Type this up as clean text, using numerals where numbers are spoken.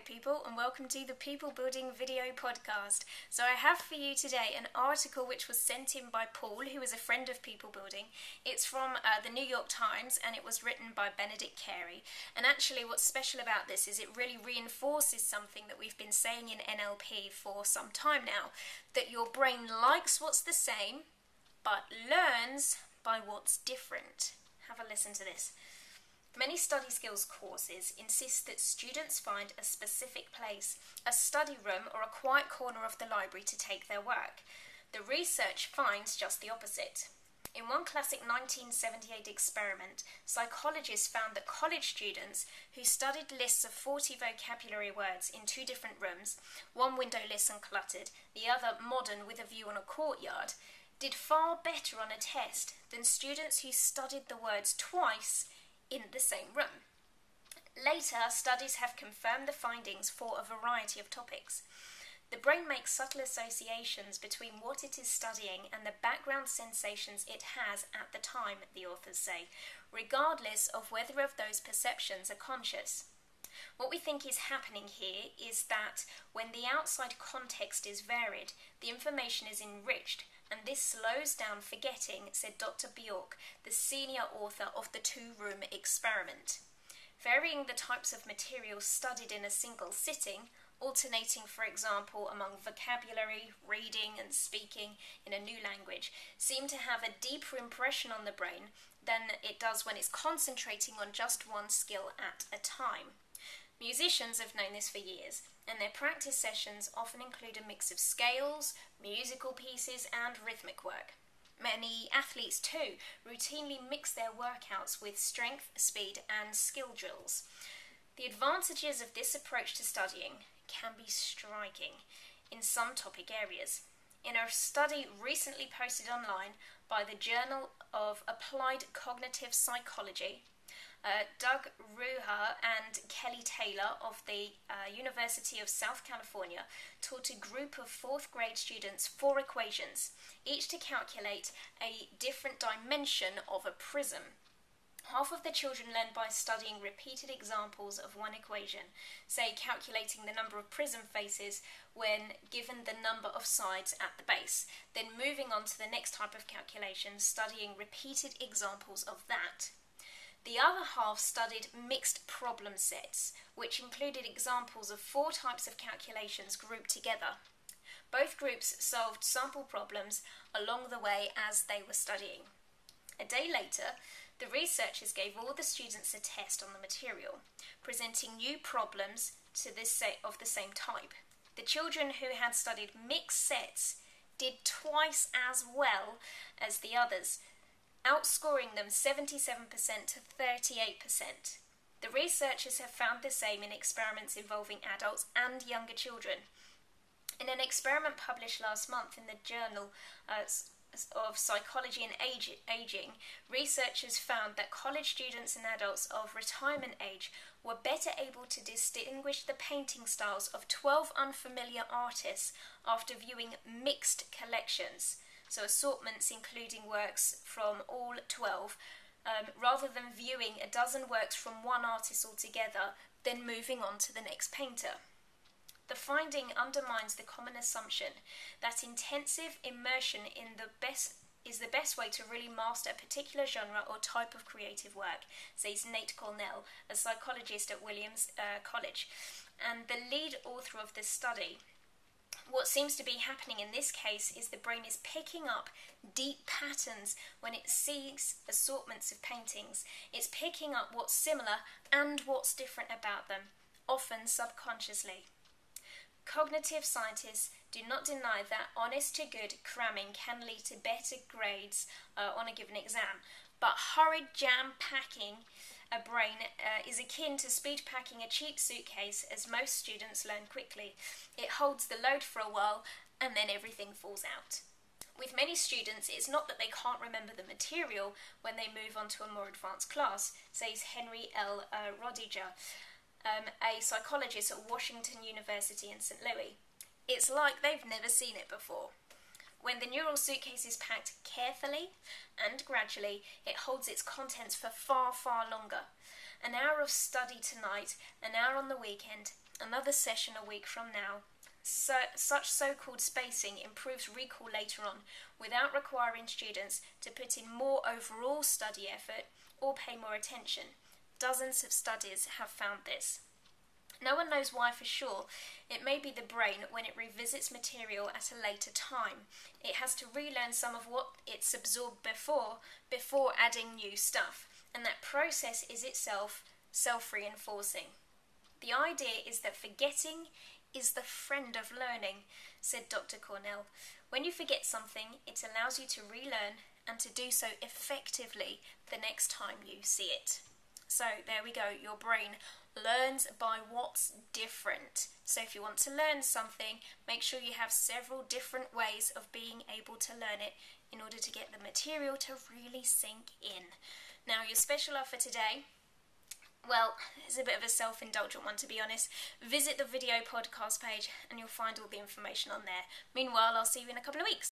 people, and welcome to the People Building Video Podcast. So I have for you today an article which was sent in by Paul, who is a friend of People Building. It's from the New York Times, and it was written by Benedict Carey. And actually what's special about this is it really reinforces something that we've been saying in NLP for some time now, that your brain likes what's the same, but learns by what's different. Have a listen to this. Many study skills courses insist that students find a specific place, a study room or a quiet corner of the library to take their work. The research finds just the opposite. In one classic 1978 experiment, psychologists found that college students who studied lists of 40 vocabulary words in two different rooms, one windowless and cluttered, the other modern with a view on a courtyard, did far better on a test than students who studied the words twice in the same room. Later, studies have confirmed the findings for a variety of topics. The brain makes subtle associations between what it is studying and the background sensations it has at the time, the authors say, regardless of whether of those perceptions are conscious. What we think is happening here is that when the outside context is varied, the information is enriched, and this slows down forgetting, said Dr. Bjork, the senior author of the two-room experiment. Varying the types of material studied in a single sitting, alternating, for example, among vocabulary, reading and speaking in a new language, seem to have a deeper impression on the brain than it does when it's concentrating on just one skill at a time. Musicians have known this for years, and their practice sessions often include a mix of scales, musical pieces, and rhythmic work. Many athletes, too, routinely mix their workouts with strength, speed, and skill drills. The advantages of this approach to studying can be striking in some topic areas. In a study recently posted online by the Journal of Applied Cognitive Psychology, Doug Ruha and Kelly Taylor of the University of South California taught a group of fourth grade students 4 equations, each to calculate a different dimension of a prism. Half of the children learned by studying repeated examples of one equation, say calculating the number of prism faces when given the number of sides at the base, then moving on to the next type of calculation, studying repeated examples of that. The other half studied mixed problem sets, which included examples of 4 types of calculations grouped together. Both groups solved sample problems along the way as they were studying. A day later, the researchers gave all the students a test on the material, presenting new problems to this set of the same type. The children who had studied mixed sets did twice as well as the others, outscoring them 77% to 38%. The researchers have found the same in experiments involving adults and younger children. In an experiment published last month in the Journal of Psychology and Aging, researchers found that college students and adults of retirement age were better able to distinguish the painting styles of 12 unfamiliar artists after viewing mixed collections, so assortments including works from all 12, rather than viewing a dozen works from one artist altogether, then moving on to the next painter. The finding undermines the common assumption that intensive immersion is the best way to really master a particular genre or type of creative work, says Nate Cornell, a psychologist at Williams College, and the lead author of this study. What seems to be happening in this case is the brain is picking up deep patterns when it sees assortments of paintings. It's picking up what's similar and what's different about them, often subconsciously. Cognitive scientists do not deny that honest to good cramming can lead to better grades on a given exam, but hurried jam-packing a brain is akin to speed packing a cheap suitcase, as most students learn quickly. It holds the load for a while and then everything falls out. With many students, it's not that they can't remember the material when they move on to a more advanced class, says Henry L. Rodiger, a psychologist at Washington University in St. Louis. It's like they've never seen it before. When the neural suitcase is packed carefully and gradually, it holds its contents for far, far longer. An hour of study tonight, an hour on the weekend, another session a week from now. Such so-called spacing improves recall later on without requiring students to put in more overall study effort or pay more attention. Dozens of studies have found this. No one knows why for sure. It may be the brain when it revisits material at a later time. It has to relearn some of what it's absorbed before adding new stuff, and that process is itself self-reinforcing. The idea is that forgetting is the friend of learning, said Dr. Cornell. When you forget something, it allows you to relearn and to do so effectively the next time you see it. So there we go, your brain learns by what's different. So if you want to learn something, make sure you have several different ways of being able to learn it in order to get the material to really sink in. Now, your special offer today, well, it's a bit of a self-indulgent one, to be honest. Visit the video podcast page and you'll find all the information on there. Meanwhile, I'll see you in a couple of weeks.